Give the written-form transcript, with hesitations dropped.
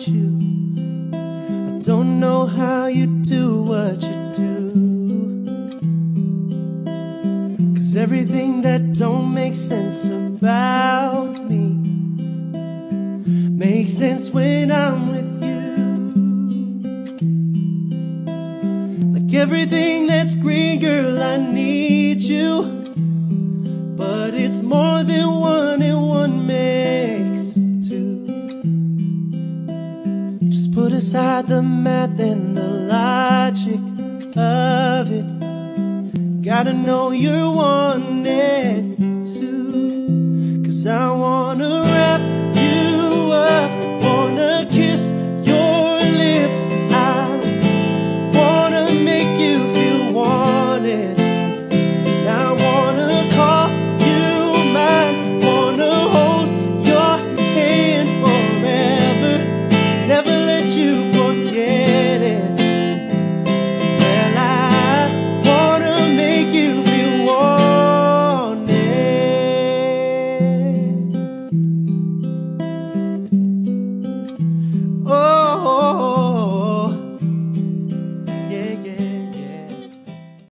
you. I don't know how you do what you do, 'cause everything that don't make sense about me makes sense when I'm with you. Like everything that's green, girl, I need you, but it's more than one and one makes two. Just put aside the math and the logic of it. Gotta know you're wanting too, 'cause I want